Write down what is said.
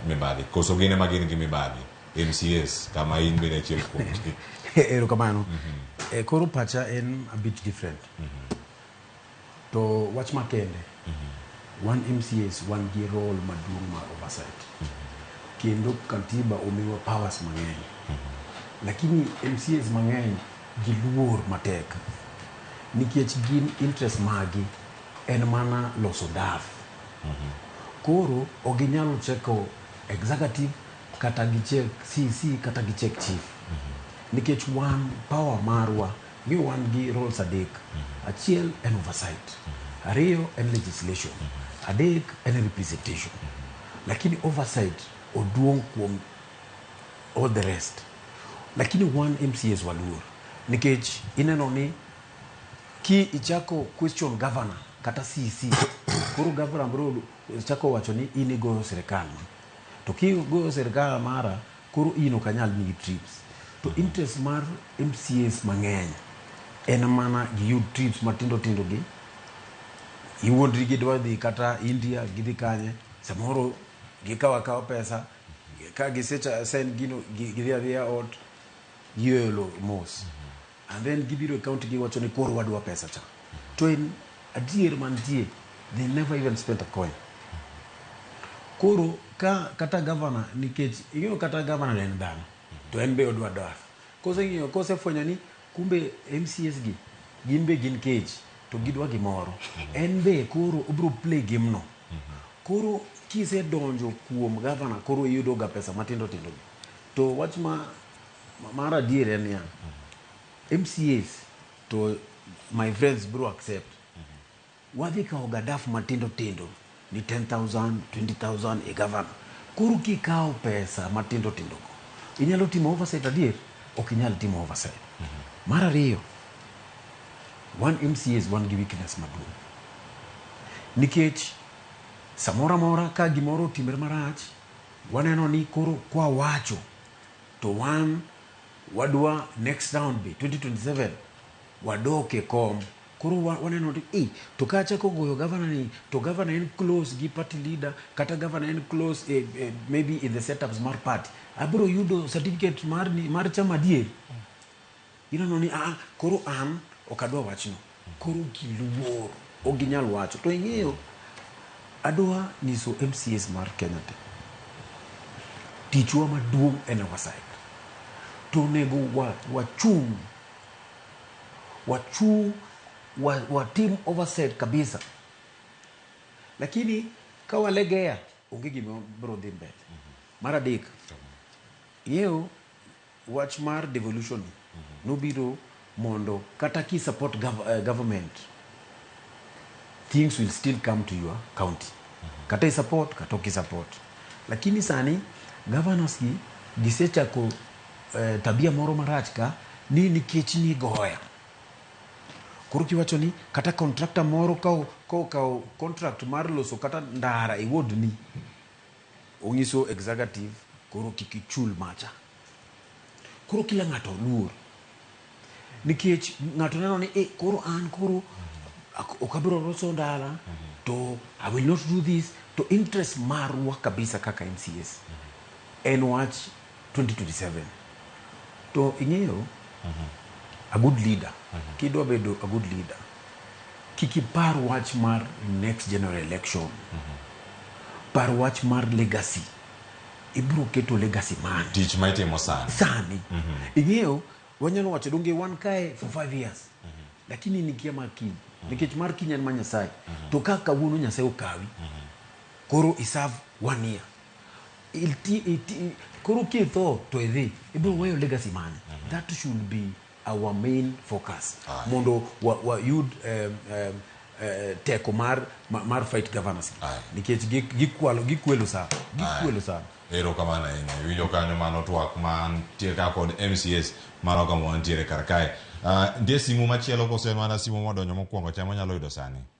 mibadhi koso gine magin gi mibadhi MCAs kama in bine chiel kuomgi. Ero kamano. Koro pacha en a bit different. To wach makende. One MCAs one gi role maduong' mar oversight. Kendo katiba omiwa powers mang'eny. Lakini MCAs mang'eny gi luor matek. Nikech gin interest magi en mana loso daf. Koro oginyalo cheko executive kata gichek CC kata gichek chief. Nikech wan power marwa gi wan gi roles adek. Achiel en oversight. Ariyo en legislation. Adek en representation. Lakini oversight oduong' kuom all the rest. Lakini one MCAs waluor. Nikech ineno ni ki ichako question governor kata CC. Koro governor bro ichako wacho ni ini goyo serikal. To ki goyo serikal mara koro ino kanyal ni trips. To interest mar MCAs mang'eny en mana gi yud trips matindo tindo gi. Iwuondri gidwa dhi kata India gidhi kanye. Samoro gikawa pesa. Ka gisecha send gino gidhi adhiya ot yelo mos. And then gibiro account gi wacho ni koro wadwa pesa cha. To in adier mantie they never even spent a coin. Koro kata governor nikech iyo kata governor en dhano. To en be odwa daf. Kose fwenyo ni kumbe MCAs gi gin be gin cage to gidwa gimoro. En be koro obro play game no. Koro kise donjo kuom governor koro iyudo ga pesa matindo tindo. To wach mara adier en ya. MCAs to my friends bro accept. Wadhi kao gadaf matindo tindo ni 10,000, 20,000 a governor. Koro ki kao pesa matindo tindo. Inyalo timo oversight adier, ok inyalo timo oversight. Mara ariyo, one MCAs one gi weakness maduong'. Nikech samora mora ka gimoro timre marach, waneno ni koro kwa wacho to one wadwa next round be 2027 wadoke kom. Koro waneno ni to kacha ko goyo governor ni to governor en close gi party leader kata governor en close maybe in the setups mar party abro yudo certificate mar chama dier. Inano ni koro an okadwa wachno. Koro giluor oginyal wacho. To ing'eyo adwa niso MCAs mar Kenya te. Tichwa maduong' en oversight. To nego wa team oversight kabisa. Lakini kawalegea onge gima bro dhi mbele. Mara adek. Yeo wach mar devolution nobiro mondo kata ki support government things will still come to your county. Kata support kata ki support. Lakini sani governors gi gisechako tabia moro marach ka ni nikech ni goya. Koro kiwacho ni kata contractor moro kao contract mar loso kata ndara e ward ni onyiso executive koro kikichul macha. Koro kila ng'ato luor. Nikech ng'ato neno ni koro an koro okabro loso ndara to I will not do this to interest marwa kabisa kaka MCAs. En wach 2027. To ing'eyo a good leader. Kidwa bedo a good leader. Kikipar wach mar next general election. Par wach mar legacy. Ibro keto legacy man. Tich maitimo sani. Sani. Ing'eyo wanyalo wacho donge wan kae for 5 years. Lakini nikia makini. Nikech mar kinyan ma Nyasaye. To kaka wuono Nyasaye okawi. Koro iserve 1 year. Koro kitho to idhi. Ibro weyo legacy man. That should be our main focus. Mondo yud teko mar fight governance. Nikech gikwelo sana. Ero kamana ina. Winjo kanyo mano twak man tieka kod MCAs mano kama wantiere kar kae. Ndie simu machielo kose mana simu modonjo mokwongo chamo nyalo yudo sani.